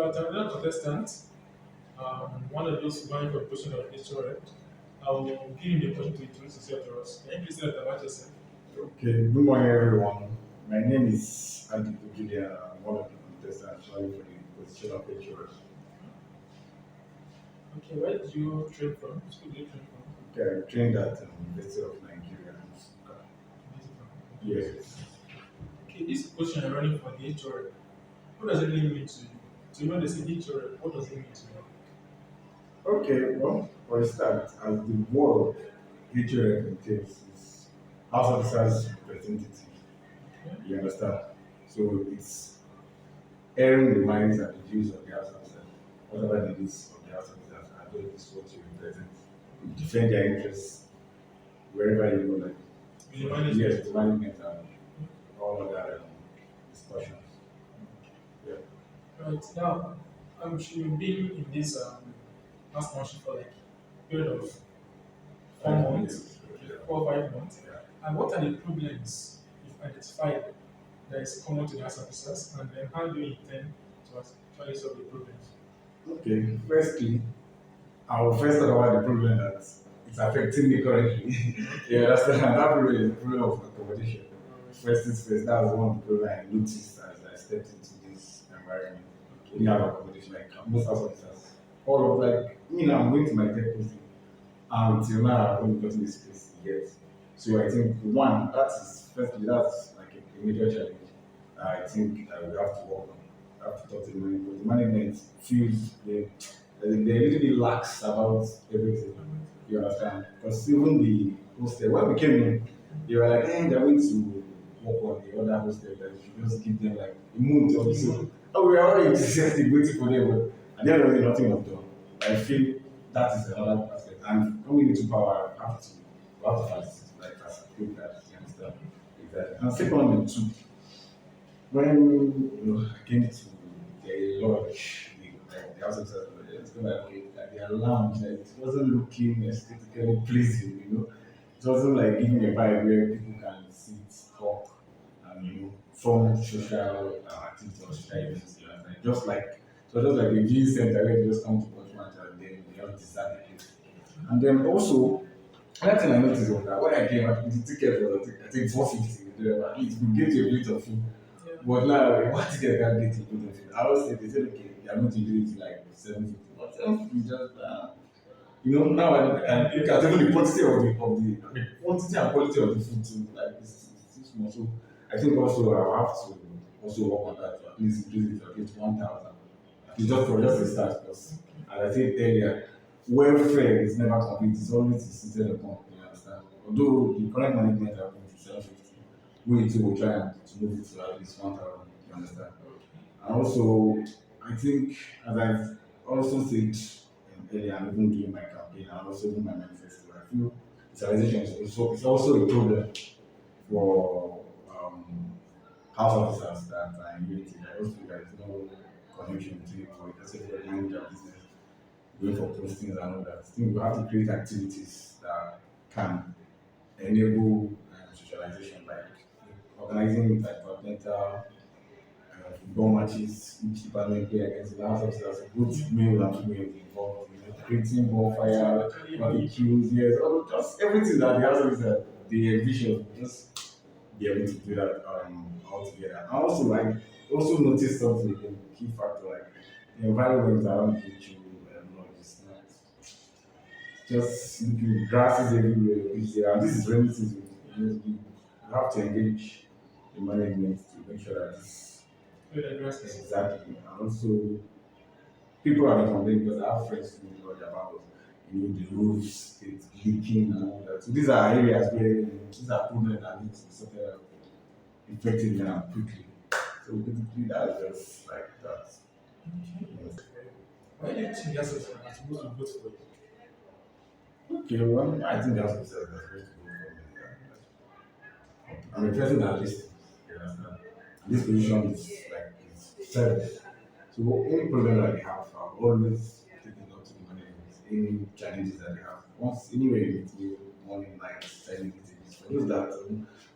about another contestant, one of those vying for the position of HRM. I will give him the opportunity to introduce himself to us. Can you please tell us about yourself? Okay, good morning everyone. My name is Julian. I'm one of the contestants trying for the position of HOS. Okay, where did you train from? Which school did you train from? Okay, I trained at University of Nigeria. Yes. Okay, this question I'm running for the HRM. What does it really mean to you? So when they say HRM, what does it mean to you? Okay, well, for a start, as the word HOS contains is House Officers Representative. Okay. You understand? So it's airing the minds and the views of the House Officers, whatever the needs of the House Officers, and those is what you represent. You defend their interests wherever you go, like With the management. yes, management and all other discussions. Yeah. Right now, I'm sure you've been in this last function for like a period of 4 months, Yeah. 4 or 5 months. Yeah. And what are the problems you've identified that is common to the house officers, and then how do you intend to actually solve the problems? Okay. Firstly, I will first talk about the problem that it's affecting me currently. You understand? That problem is the problem of accommodation. First things first, that was one of the problems I noticed as I stepped into this environment. We didn't have accommodation like most house officers. All of like me now, I'm going to my tech posting. Until now, I've only gotten this place yet. So I think one, that is firstly that's like a major challenge. I think we have to work on. I have to talk to the management. But the management feels they're a little bit lax about everything. You understand? Because even the hostel, when we came in, they were like, hey, they're going to work on the other hostel that we should just give them like a month or so. Oh, we were already enthusiastic waiting for them, but at the end of the day, nothing was done. I feel that is another aspect. And coming into power, we have to facilitate, like facilitate that. You understand? Exactly. And secondly, too, when I came to the lodge, the house of Saturday, it's kind of like, okay, like their lounge, like, it wasn't looking aesthetically pleasing. It wasn't like giving a vibe where people can sit, talk, and form social activity or social events. You know, like, just like a viewing center where they just come to watch match and then they just desert the place. And then also, another thing I noticed was that when I came, the ticket was I think 450. At least we get to a plate of food. Yeah. But now, what ticket can get to a plate of food? I always say they said okay, they are going to do it like 750. But 750 just now I look at even the quantity the quantity and quality of the food too, like it's too small. So I think also I have to also work on that to at least increase it to at least 1,000. It's just a start because as I said earlier, welfare is never complete, it's always insisted upon, you understand? Although the current management are going to 750, we too will try and to move it to at least 1,000, you understand? And also I think as I've also said earlier and even during my campaign and also in my manifesto, I feel digitalization is also a problem for house officers that are in unity. I also feel there is no connection between or let's say for manage their business, going for postings and all that. I think we have to create activities that can enable socialization, like organizing like continental football matches, each department play against the house officers, both male and female involved, creating bonfire, barbecues, yes, just everything that the house officers they envision, just be able to do that all together. And also, like, also notice something again, key factor, like the environment around which you is not just looking grasses everywhere, which and this is rainy season. You have to engage the management to make sure that this Good address. exactly. And also, people have been complaining because I have friends who know about the roofs, it's leaking and all that. So these are areas where these are problems that need to be sorted out effectively and quickly. So basically, that's just like that. Yes. Why do you think the house officers are supposed to vote for you? Okay, well, I think that's what they're supposed to go for. I'm a person that listens. You understand? This position is like it's service. So any problem that they have, I'll always take it up to the management. Any challenges that they have. Once anywhere you meet me, morning, night, sending messages. For those that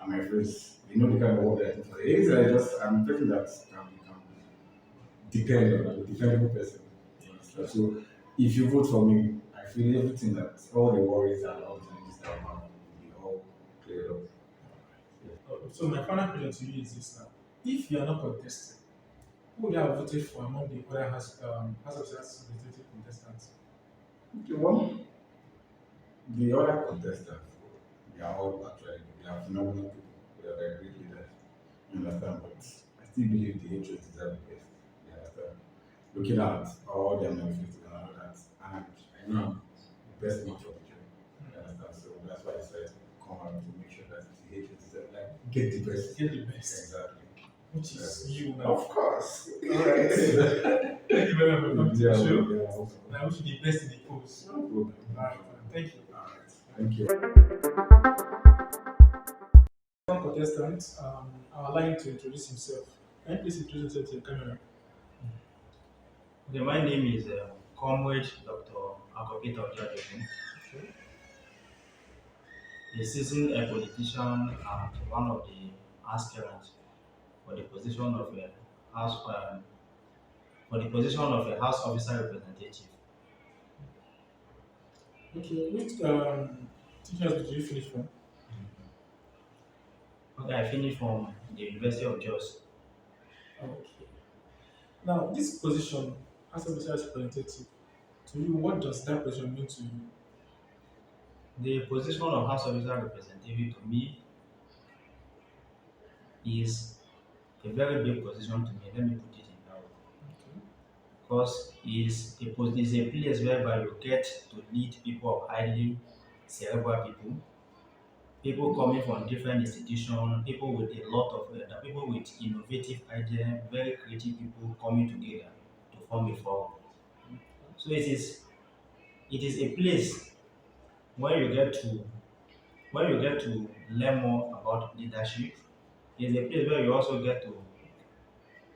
are my friends, they know the kind of work that I do for them. Anything I just I'm a person that can depend on, I'm a dependable person. You understand? So if you vote for me, I feel everything that all the worries and all the challenges that I have will be all cleared up. So my final question to you is this now. If you are not contesting, who would you have voted for among the other House of Assembly representative contestants? Okay, one, the other contestants, they are all actually they are phenomenal people. They are very great leaders. You understand? But I still believe the interest deserve the best. You understand? Looking at all their manifestos and all that, and I know I'm the best man for the job. You understand? So that's why I decided to come out to make sure that the interest deserve like get the best. Get the best, Exactly. which is you now. Of course. Alright. Thank you very much for coming to Yeah, the show. yeah, also. And I wish you the best in the post. No problem. Alright, thank you. Alright. Thank you. One contestant, I would like him to introduce himself. Can you please introduce himself to the camera? Okay, my name is Comrade Dr. Akopita Ojajogun, Okay. a seasoned politician and one of the aspirants for the position of a house house officer representative. Okay, which teachers did you finish from? Okay, I finished from the University of Jos. Okay. Now, this position, as a business representative, to you, what does that position mean to you? The position of house officer representative to me is a very big position to me. Let me put it in that way. Okay. Because is a place whereby you get to lead people of highly cerebral people coming from different institutions, people with a lot of people with innovative ideas, very creative people coming together to form a forum. So it is a place where you get to learn more about leadership. It's a place where you also get to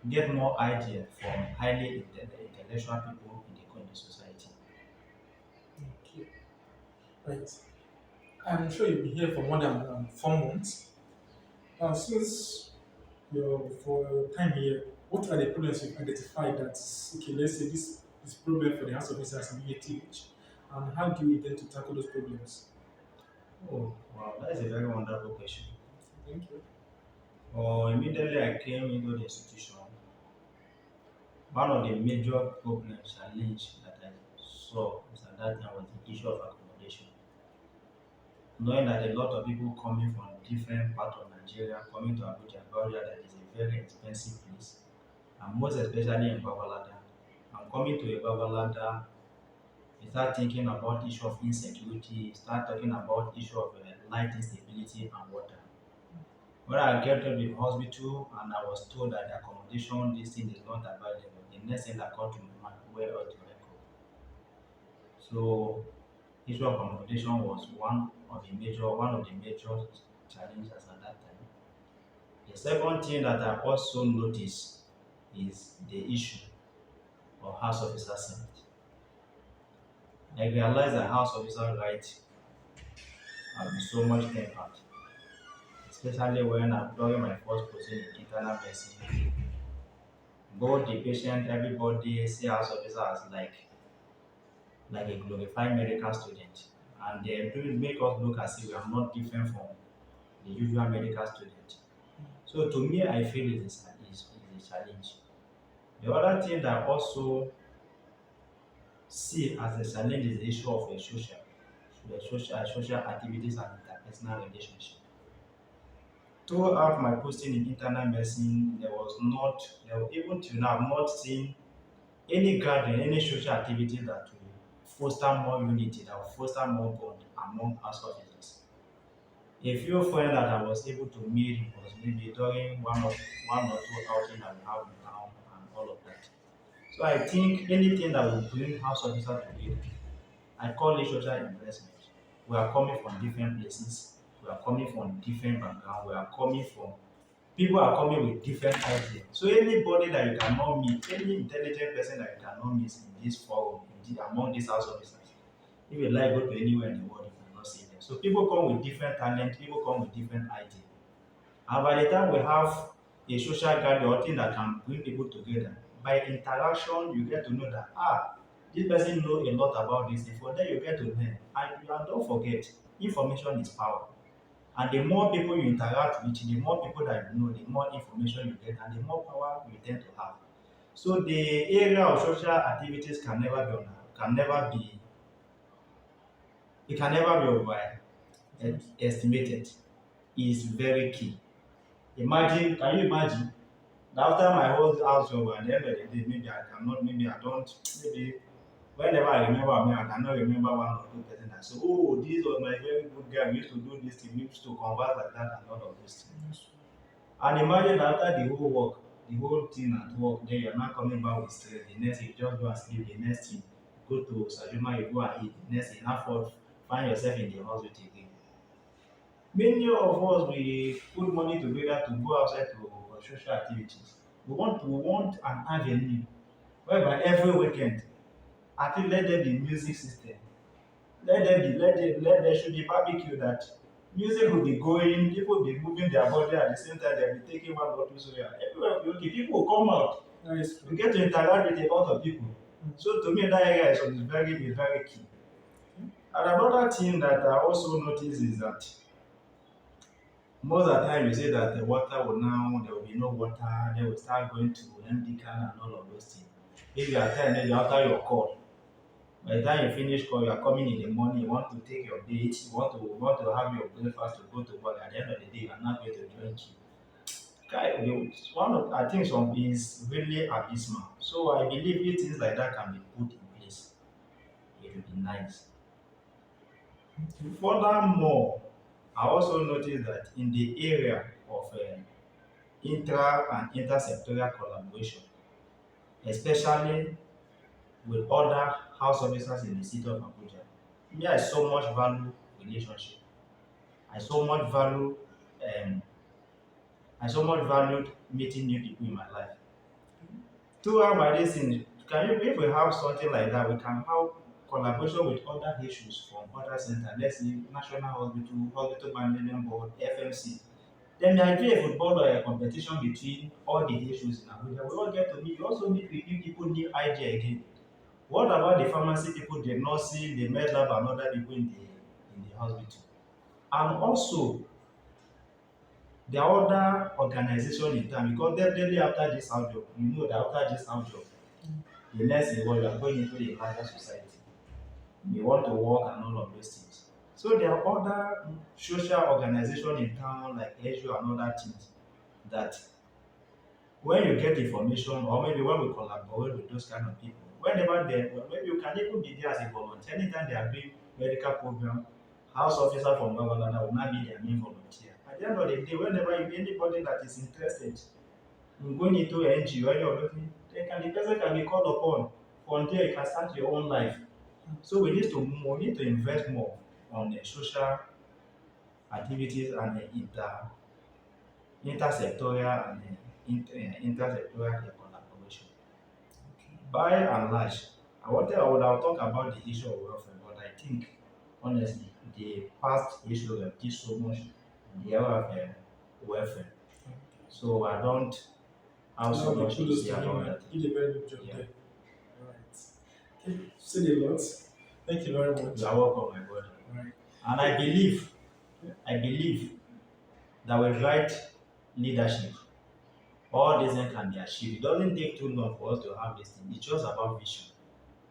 get more ideas from highly intellectual people in the society. Okay. Right. I'm sure you'll be here for more than 4 months. Since your for your time here, what are the problems you've identified that okay, let's say this problem for the House of Officers in UATH, and how do you intend to tackle those problems? Oh, wow, that is a very wonderful question. Thank you. Immediately I came into the institution, one of the major problems, challenge that I saw was at that time was the issue of accommodation. Knowing that a lot of people coming from different parts of Nigeria coming to Abuja that is a very expensive place, and most especially in Babalada. And coming to a Babalada, you start thinking about issue of insecurity, you start talking about issue of light instability and water. When I get to the hospital and I was told that the accommodation, this thing is not available, the next thing that called to my mind, where else do I go? So issue of accommodation was one of the major challenges at that time. The second thing that I also noticed is the issue of house officer senate. I realized that house officer rights have been so much tempered, especially when I'm during my first posting in internal medicine. Both the patient, everybody see house officer as like a glorified medical student. And they do make us look as if we are not different from the usual medical student. So to me, I feel it is a challenge. The other thing that I also see as a challenge is the issue of social activities and interpersonal relationship. Throughout my posting in internal medicine, even till now, I've not seen any gathering, any social activity that will foster more unity, that will foster more bond among us officers. A few friends that I was able to meet was maybe during one or two outings that we have in town and all of that. So I think anything that will bring house officers together, I call it social investment. We are coming from different places, we are coming from different backgrounds, we are coming from people are coming with different ideas. So anybody that you cannot meet, any intelligent person that you cannot meet in this forum, among these house officers, if you like go to anywhere in the world, you cannot see them. So people come with different talent, people come with different ideas. And by the time we have a social gathering or thing that can bring people together, by interaction you get to know that this person know a lot about this thing. For there you get to learn. And don't forget, information is power. And the more people you interact with, the more people that you know, the more information you get, and the more power you tend to have. So the area of social activities can never be it can never be overestimated. Is very key. Can you imagine that after my whole house job at the end of the day, maybe I cannot, maybe I don't, maybe whenever I remember me, I cannot remember one or two person that say, oh, this was my very good guy. We used to do this thing, we used to converse like that and all of those things. And imagine after the whole work, the whole thing at work, then you're not coming back with stress. The next thing, you just go and sleep. The next thing, go to Sajuma, you go and eat. The next thing, afford, find yourself in the hospital again. Many of us, we put money together to go outside to for social activities. We want an avenue whereby every weekend, at least let there be music system. Let there should be barbecue that music will be going, people will be moving their body at the same time, they'll be taking one or two soya. Everywhere will be okay, people will come out. That is You true. get to interact with a lot of people. So to me, that area is very key. And another thing that I also notice is that most of the time you say that the water will now, there will be no water, they will start going to empty can and all of those things. If you are time, maybe after your call, by the time you finish call, you are coming in the morning, you want to take your date, you want to have your breakfast to go to work. At the end of the day, you are not going to drink it. One of I think some is really abysmal. So I believe if things like that can be put in place, it will be nice. Furthermore, I also noticed that in the area of intra and intersectorial collaboration, especially with other house officers in the city of Abuja, me I so much value relationship. I so much value um, I so much valued meeting new people in my life. Throughout my this thing, can you if we have something like that, we can have collaboration with other issues from other centers, let's say National Hospital, Hospital Management Board, FMC. Then there be a football competition between all the issues in Abuja. We all get to meet. We also meet with new people, new idea again. What about the pharmacy people, the nursing, the med lab, and other people in the hospital? And also, there are other organization in town because definitely after this house job, you know that after this house job, the next thing what you are going into the larger society. You want to work and all of those things. So there are other social organization in town like SU and other things that when you get information or maybe when we collaborate with those kind of people, whenever well, maybe you can even be there as a volunteer. Anytime they are doing medical program, house officer from government will not be their main volunteer. At the end of the day, whenever you anybody that is interested in going into NGO or any of those things, the person can be called upon. From there you can start your own life. So we need to invest more on the social activities and the intersectorial and intersectorial collaboration. By and large, I would have talked about the issue of welfare, but I think honestly the past issue have teach so much in the area of welfare. So I don't have Now so the much to kudos say to him, about man. that. He did a very good job Yeah. there. Alright. Okay, said a lot. Thank you very much. You are welcome, my brother. Alright. And I believe that with right leadership, all these things can be achieved. It doesn't take too long for us to have this thing. It's just about vision.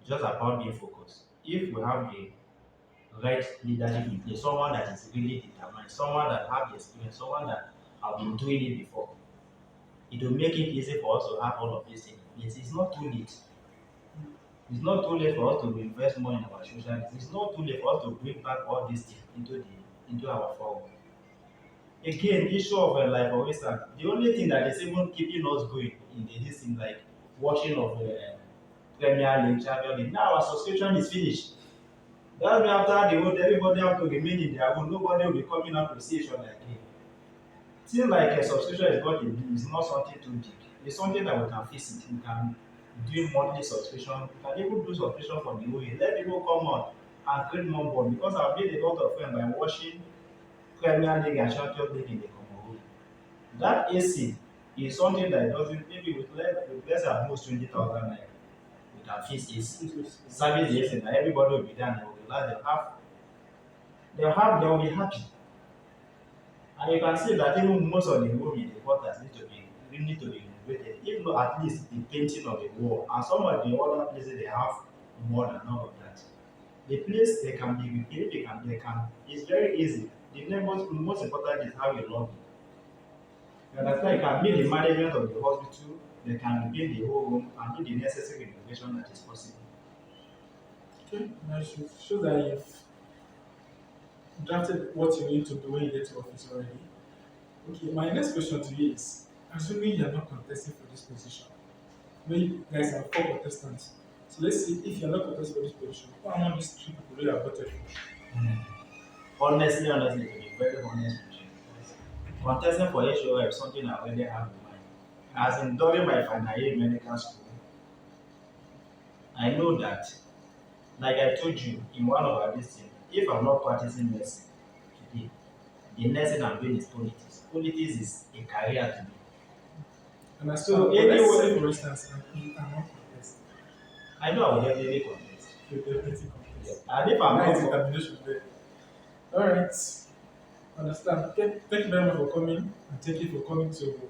It's just about being focused. If we have the right leadership in place, someone that is really determined, someone that have the experience, someone that have been doing it before, it will make it easy for us to have all of these things in place. It's not too late. It's not too late for us to invest more in our social life. It's not too late for us to bring back all these things into our forward. Again, issue of life for instance, the only thing that is even keeping us going in this thing like watching of Premier League, Champions League. Now our subscription is finished. That means after the whole, everybody have to remain in their own. Nobody will be coming out to see each other again. Things like a subscription is not something too big. It's something that we can fix it. We can do monthly subscription. We can even do subscription from the way. Let people come out and create more bond because I've made a lot of friends by watching Premier League and Champions League in the common room. That AC is something that doesn't maybe with let's say at most 20,000 naira with our fees is It was- service the essence, and everybody will be there and they will relax, they will be happy. And you can see that even most of the room in the quarters need to be renovated, if not at least the painting of the wall. And some of the other places they have more than all of that. The place they can be repaired, it's very easy. The neighbors, most important is how you love it. You understand? You can meet the management of the hospital, they can repair the whole room and do the necessary renovation that is possible. Okay, nice. Show that you've drafted what you need to do when you get to office already. Okay, my next question to you is, assuming you're not contesting for this position, when you guys are four contestants, so let's say if you're not contesting for this position, who among these three people really have voted for? Honestly, to be very honest with you, contesting for HOF is something I already have in mind. As in during my final year medical school, I know that, like I told you in one of our listings, if I'm not practicing medicine today, the nursing I'm doing is politics. Politics is a career to me. Understand? So But let's say, anyway, for instance, you cannot contest. I know I will definitely contest. You definitely Yeah. contest. And if I'm That not is determination there. All right. Understand? Okay. Thank you very much for coming, and thank you for coming to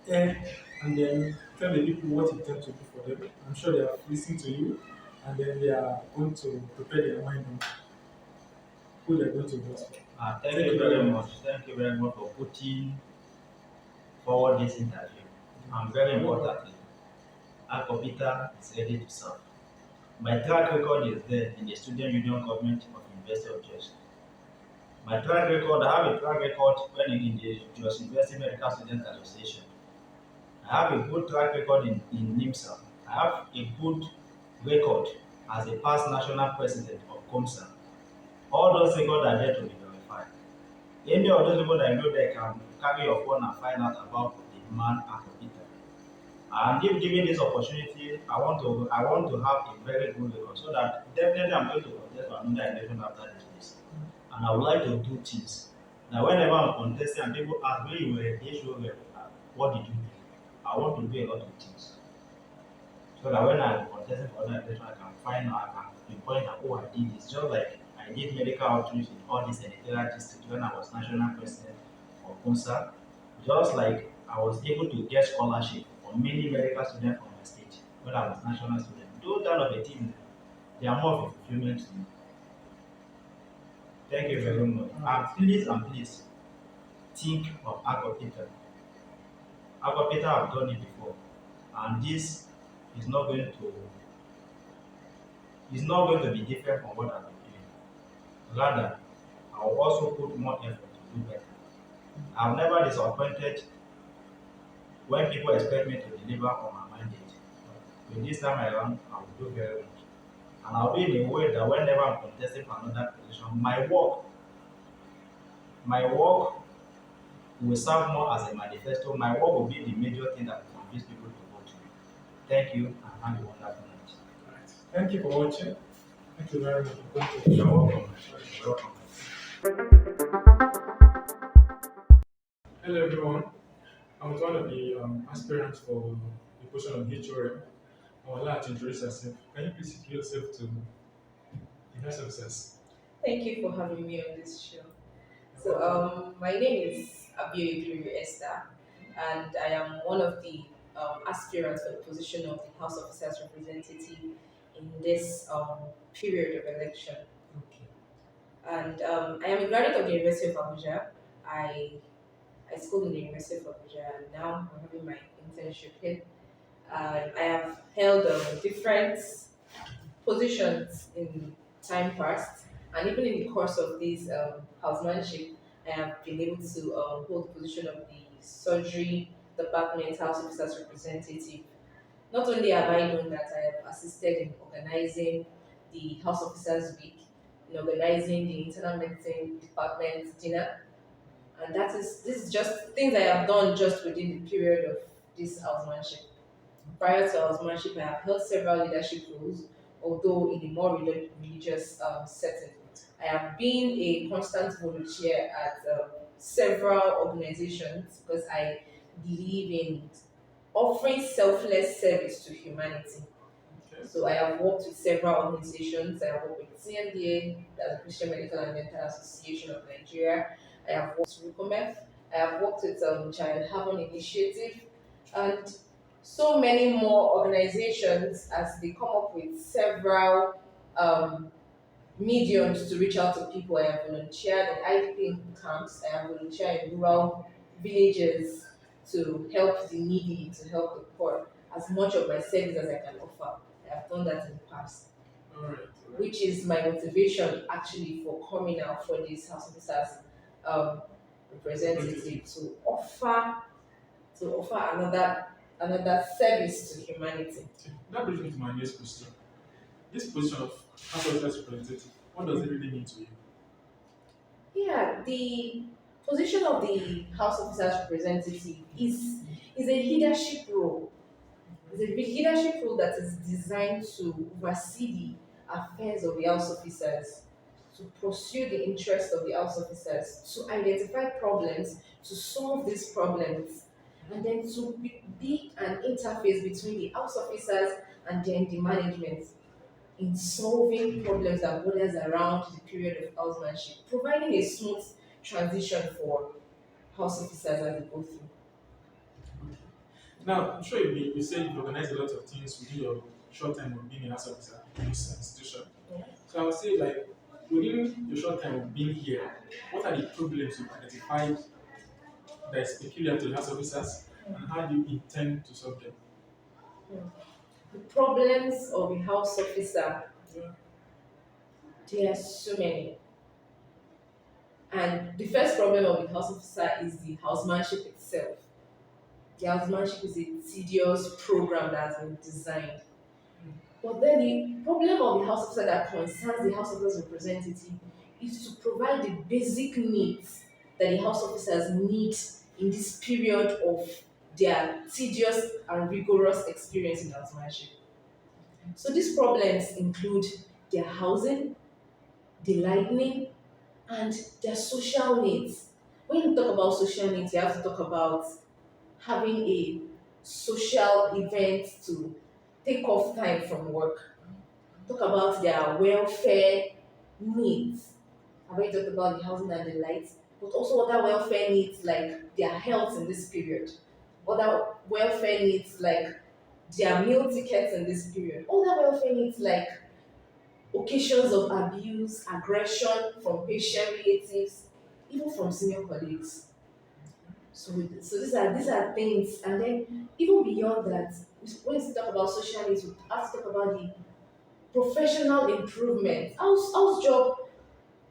air and then tell the people what you intend to do for them. I'm sure they are listening to you, and then they are going to prepare their mind on who they're going to vote for. thank Thank you you very very much. much. Thank you very much for putting forward this interview. And very importantly, Akopita is ready to serve. My track record is there in the Student Union Government of University of Jos. My track record, I have a track record when in the Jos University Medical Students Association. I have a good track record in NIMSA. I have a good record as a past national president of COMSA. All those records are there to be verified. Any of those people that I know they can carry your phone and find out about the man Akopita. And if given this opportunity, I want to have a very good record so that definitely I'm going to contest for another election after this place. And I would like to do things. Now whenever I'm contesting and people ask where you were a issue, what did you do? I want to do a lot of things. So that when I'm contesting for other election, I can find out, I can pinpoint that, oh, I did this. Just like I did medical outreach in all these editorial districts when I was national president of CONSA. Just like I was able to get scholarship for many medical students from my state when I was national student. Those kind of a thing, they are more of a fulfillment to me. Thank you very much. And please think of Akopita. Akopita have done it before. And this is not going to be different from what I've been doing. Rather, I will also put more effort to do better. I've never disappointed when people expect me to deliver on my mandate. But this time around, I will do very much. And I'll do it in a way that whenever I'm contesting for another position, my work will serve more as a manifesto. My work will be the major thing that will convince people to vote me. Thank you and have a wonderful night. Alright. Thank you for watching. Thank you very much for coming to the You're show. welcome. You're welcome. Hello everyone. I'm one of the aspirants for the position of HRM. I would like to introduce yourself. Can you please introduce yourself to the next officers? Thank you for having me on this show. So, my name is Abiodun Esther, and I am one of the aspirants for the position of the House Officers Representative in this period of election. Okay. And I am a graduate of the University of Abuja. I schooled in the University of Abuja, and now I'm having my internship here. I have held different positions in time past, and even in the course of this housemanship, I have been able to hold the position of the surgery department house officers representative. Not only have I done that, I have assisted in organizing the House Officers Week, in organizing the internal medicine department dinner, and this is just things I have done just within the period of this housemanship. Prior to housemanship, I have held several leadership roles, although in a more religious setting. I have been a constant volunteer at several organizations because I believe in offering selfless service to humanity. Okay. So I have worked with several organizations. I have worked with CMDA, that's the Christian Medical and Dental Association of Nigeria. I have worked with RUCOMEF. I have worked with Child Haven Initiative, and so many more organizations as they come up with several mediums to reach out to people. I have volunteered in IDP camps. I have volunteered in rural villages to help the needy, to help the poor. As much of my service as I can offer, I have done that in the past, All right. All right. which is my motivation actually for coming out for this House Officers um, representative to offer another service to humanity. Okay. That brings me to my next question. This position of House Officers representative, what does it really mean to you? Yeah, the position of the House Officers representative is a leadership role. It's a leadership role that is designed to oversee the affairs of the House Officers, to pursue the interests of the House Officers, to identify problems, to solve these problems, and then to be an interface between the House Officers and then the management in solving problems that borders around the period of housemanship, providing a smooth transition for house officers as they go through. Now, I'm sure you said you've organized a lot of things within your short time of being a house officer in this institution. Yeah. So I would say, like, within your short time of being here, what are the problems you've identified that is peculiar to the house officers, and how do you intend to solve them? The problems of a house officer, Yeah. there are so many. And the first problem of the house officer is the housemanship itself. The housemanship is a tedious program that has been designed. But then the problem of the house officer that concerns the house officer's representative is to provide the basic needs that the house officers need in this period of their tedious and rigorous experience in housemanship. So these problems include their housing, the lighting, and their social needs. When you talk about social needs, you have to talk about having a social event to take off time from work. Talk about their welfare needs. I've already talked about the housing and the lights, but also other welfare needs like their health in this period. Other welfare needs like their meal tickets in this period. Other welfare needs like occasions of abuse, aggression from patient relatives, even from senior colleagues. So these are things, and then even beyond that, when you talk about social needs, we have to talk about the professional improvement. House job,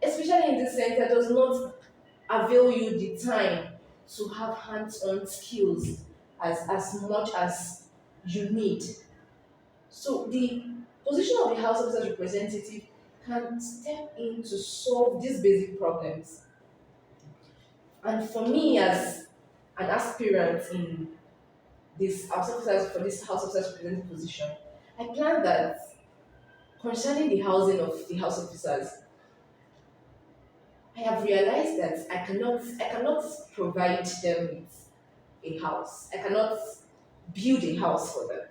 especially in this center, does not avail you the time to have hands-on skills as much as you need. So the position of the House Officers Representative can step in to solve these basic problems. And for me, as an aspirant in this House Officers Representative position, I plan that concerning the housing of the House Officers, I have realized that I cannot provide them with a house. I cannot build a house for them.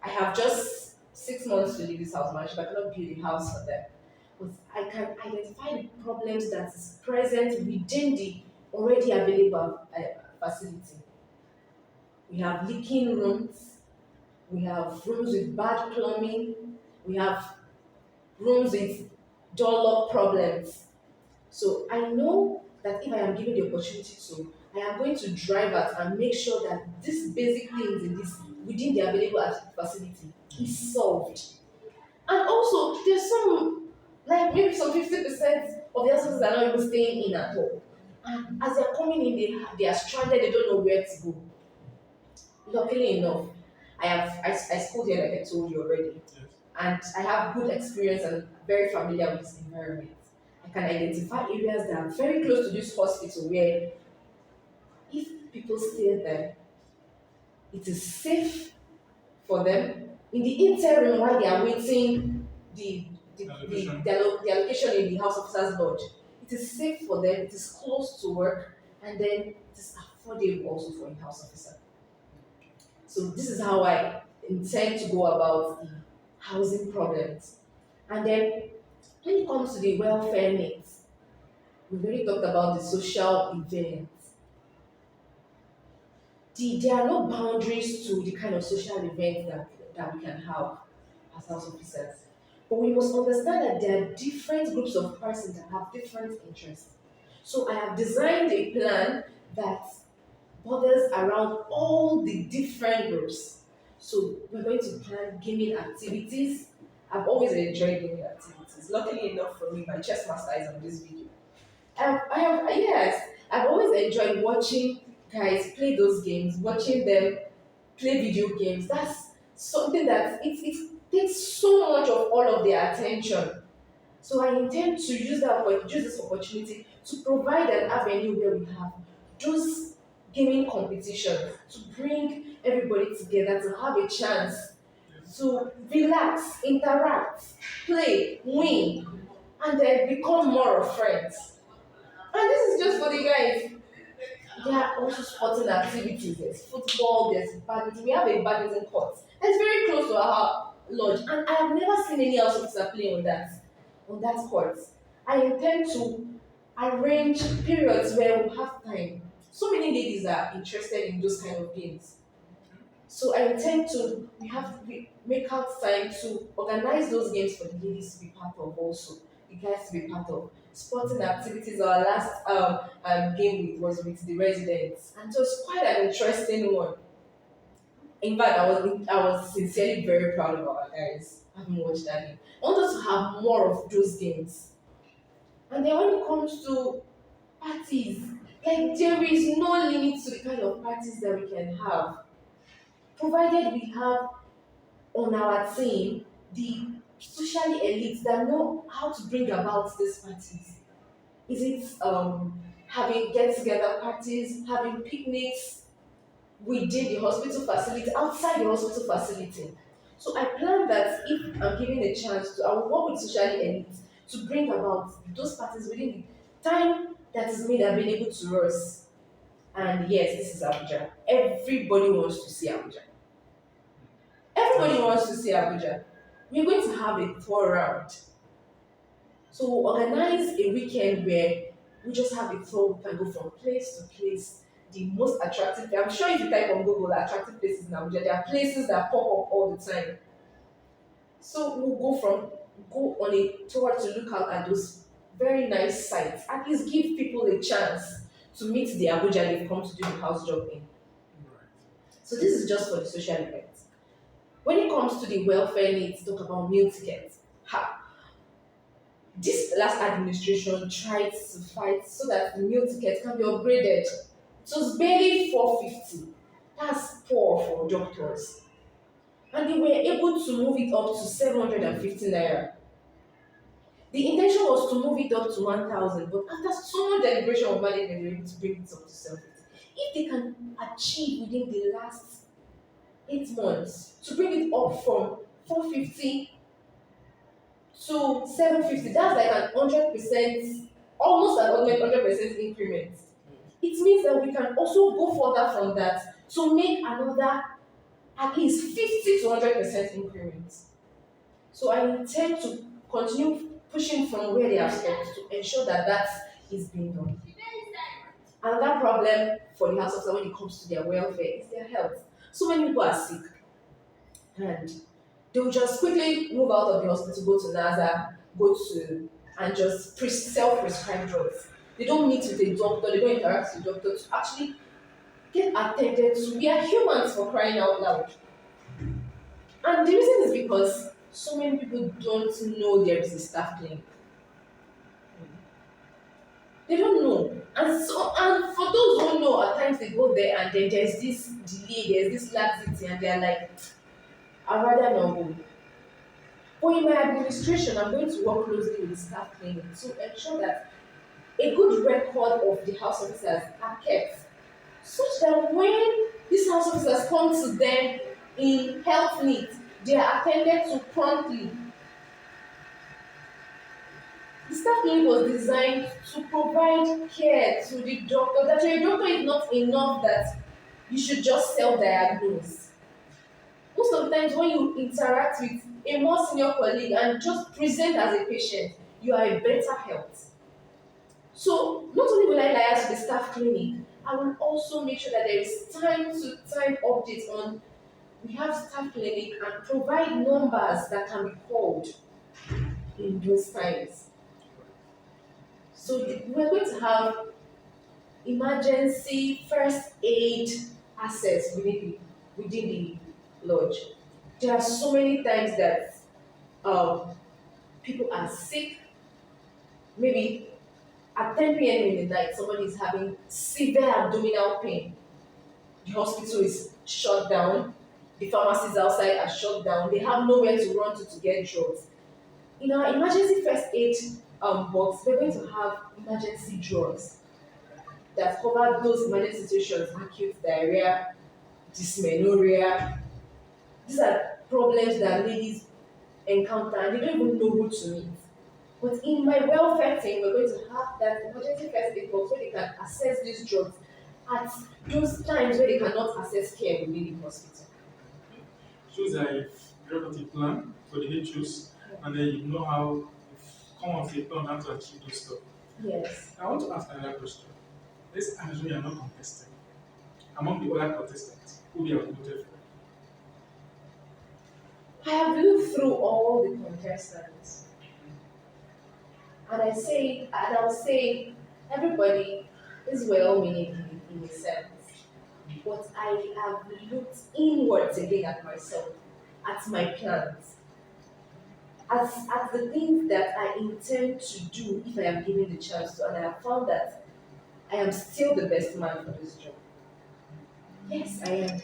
I have just 6 months to leave this house mansion. I cannot build a house for them. But I can identify the problems that is present within the already available facility. We have leaking rooms, we have rooms with bad plumbing, we have rooms with door lock problems. So I know that if I am given the opportunity to, I am going to drive out and make sure that these basic things in this within the available facility is solved. And also, there's some, like maybe some 50% of the households are not even staying in at all. And as they're coming in, they are stranded, they don't know where to go. Luckily enough, I schooled here like I told you already. Yes. And I have good experience and very familiar with this environment. I can identify areas that are very close to this hospital where if people stay there, it is safe for them. In the interim, while they are waiting the allocation in the house officers lodge, it is safe for them, it is close to work, and then it is affordable also for a house officer. So this is how I intend to go about the housing problems. And then when it comes to the welfare needs, we've already talked about the social events. There are no boundaries to the kind of social events that we can have as house officers. But we must understand that there are different groups of persons that have different interests. So I have designed a plan that borders around all the different groups. So we're going to plan gaming activities. I've always enjoyed gaming activities. Luckily enough for me, my chess master is on this video. Yes, I've always enjoyed watching guys play those games, watching them play video games. That's something that it takes so much of all of their attention. So I intend to use this opportunity to provide an avenue where we have those gaming competitions to bring everybody together to have a chance to relax, interact, play, win, and then become more of friends. And this is just for the guys. There are also sporting activities. There's football, there's badminton. We have a badminton court that's very close to our lodge, and I have never seen any else officer play on that court. I intend to arrange periods where we have time. So many ladies are interested in those kind of games. So I intend to make out time to organize those games for the ladies to be part of also, the guys to be part of. Sporting activities, our last game was with the residents, and it was quite an interesting one. In fact, I was sincerely very proud of our guys having watched that game. I want us to have more of those games. And then when it comes to parties, like there is no limit to the kind of parties that we can have, provided we have on our team the socially elites that know how to bring about these parties. Is it having get together parties, having picnics within the hospital facility, outside the hospital facility? So I plan that if I'm given a chance to, I will work with socially elites to bring about those parties within the time that is made available to us. And yes, this is Abuja. Everybody wants to see Abuja. Everybody wants to see Abuja. We're going to have a tour round. So we'll organize a weekend where we just have a tour. We can go from place to place. The most attractive, I'm sure if you type on Google attractive places in Abuja, there are places that pop up all the time. So we'll go on a tour to look out at those very nice sites. At least give people a chance to meet the Abuja they've come to do the house job in. So this is just for the social events. When it comes to the welfare needs, talk about meal tickets. This last administration tried to fight so that the meal ticket can be upgraded. It was barely 450. That's poor for doctors. And they were able to move it up to 750 naira. The intention was to move it up to 1,000, but after so much deliberation of management, they were able to bring it up to 750. If they can achieve within the last 8 months to bring it up from 450 to 750, that's like an 100%, almost an 100% increment. It means that we can also go further from that to make another at least 50 to 100% increment. So I intend to continue pushing from where they have stopped to ensure that that is being done. Another problem for the house officer when it comes to their welfare is their health. So many people are sick, and they will just quickly move out of the hospital, go to NASA, go to and just self-prescribe drugs. They don't meet with a doctor, they don't interact with the doctor to actually get attended to. We are humans for crying out loud. And the reason is because so many people don't know there is a staff clinic. They don't know. And for those who know, at times they go there and then there's this delay, there's this laxity, and they're like, I'd rather not go. But in my administration, I'm going to work closely with the staff clinic to ensure that a good record of the house officers are kept, such that when these house officers come to them in health needs, they are attended to promptly. The staff clinic was designed to provide care to the doctor. That your doctor is not enough that you should just self-diagnose. times when you interact with a more senior colleague and just present as a patient, you are a better health. So not only will I liaise with the staff clinic, I will also make sure that there is time to time updates on we have staff clinic and provide numbers that can be called in those times. So we're going to have emergency first aid access within the lodge. There are so many times that um, people are sick. Maybe at 10 p.m. in the night, somebody is having severe abdominal pain. The hospital is shut down. The pharmacies outside are shut down. They have nowhere to run to get drugs. In our emergency first aid box, we're going to have emergency drugs that cover those emergency situations: acute diarrhea, dysmenorrhea. These are problems that ladies encounter and they don't even know who to meet. But in my welfare team, we're going to have that emergency first aid box where they can access these drugs at those times where they cannot access care within the hospital. Shows that if you have a plan for the HOs, and then you know how come up with a plan how to achieve those stuff. Yes. I want to ask another question. Let's assume you are not contesting. Among the other contestants, who you have voted for? I have looked through all the contestants and I'll say everybody is well meaning in a sense. But I have looked inwards again at myself, at my plans, at the things that I intend to do if I am given the chance to, and I have found that I am still the best man for this job. Yes, I am.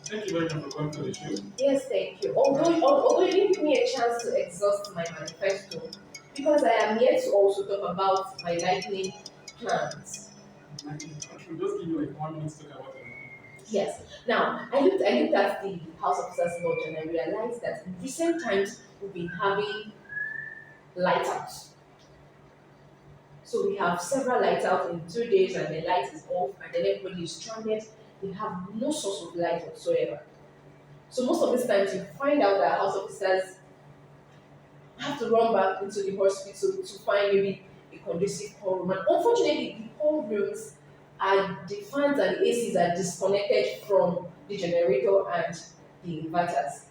Thank you very much for coming to the show. Yes, thank you. Although you didn't give me a chance to exhaust my manifesto, because I am here to also talk about my lightning plans. I can just give you like 1 minute to talk about it. Yes. Now, I looked at the House Officers Lodge and I realized that in recent times we've been having light outs. So we have several light out in 2 days and the light is off and then everybody is stranded. They have no source of light whatsoever. So most of these times you find out that house officers have to run back into the hospital to find maybe a conducive call room. And unfortunately, the call rooms are the fans and the ACs are disconnected from the generator and the inverters.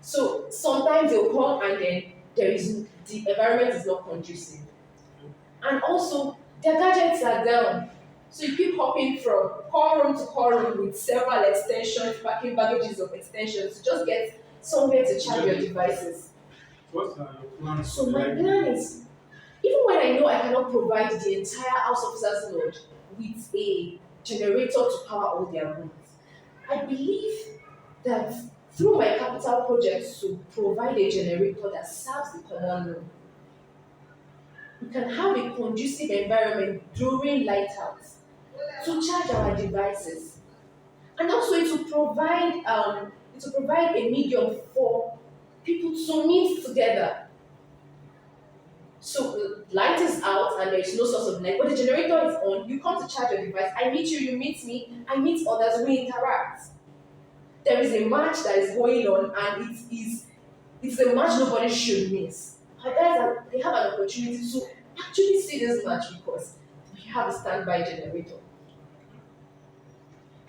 So sometimes they'll come and then the environment is not conducive. And also their gadgets are down. So you keep hopping from call room to call room with several extensions, packing baggages of extensions to just get somewhere to charge your devices. What's your plan? So my plan is, even when I know I cannot provide the entire house officers lodge with a generator to power all their rooms, I believe that through my capital projects to provide a generator that serves the common room, we can have a conducive environment during light outs to charge our devices. And also it will provide a medium for people to meet together. So light is out and there is no source of light, but the generator is on. You come to charge your device. I meet you, you meet me, I meet others, we interact. There is a match that is going on, and it's a match nobody should miss. Our guys they have an opportunity to actually see this match because we have a standby generator.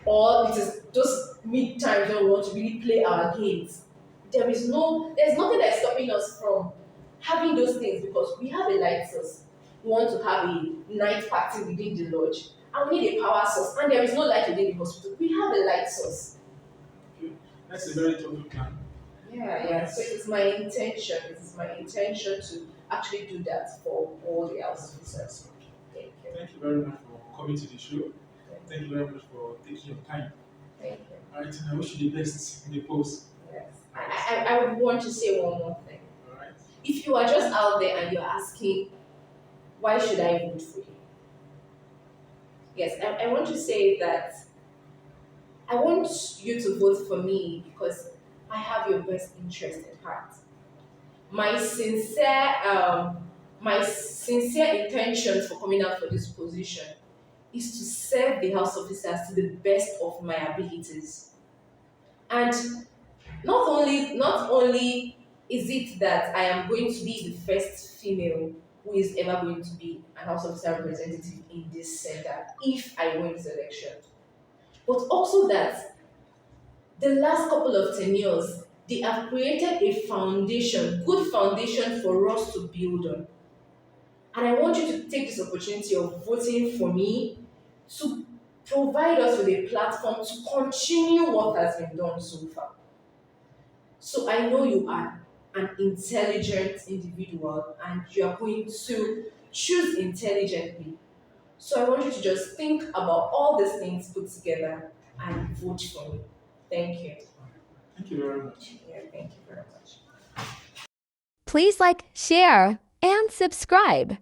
Or it is just mid times when we want to really play our games. There's nothing that is stopping us from having those things because we have a light source. We want to have a night party within the lodge and we need a power source and there is no light within the hospital. We have a light source. Okay. That's a very total plan. Yeah. So it is my intention. It is my intention to actually do that for all the house officers. Thank you. Thank you very much for coming to the show. Thank you very much for taking your time. Thank you. Alright, I wish you the best in the post. Yes. I would want to say one more thing. Alright. If you are just out there and you're asking, why should I vote for you? Yes, I want to say that I want you to vote for me because I have your best interest at heart. My sincere intention for coming out for this position is to serve the house officers to the best of my abilities. And Not only is it that I am going to be the first female who is ever going to be an House of Officer representative in this center if I win this election, but also that the last couple of 10 years, they have created a foundation, good foundation for us to build on. And I want you to take this opportunity of voting for me to provide us with a platform to continue what has been done so far. So I know you are an intelligent individual and you are going to choose intelligently. So I want you to just think about all these things put together and vote for me. Thank you. Thank you very much. Yeah, thank you very much. Please like, share, and subscribe.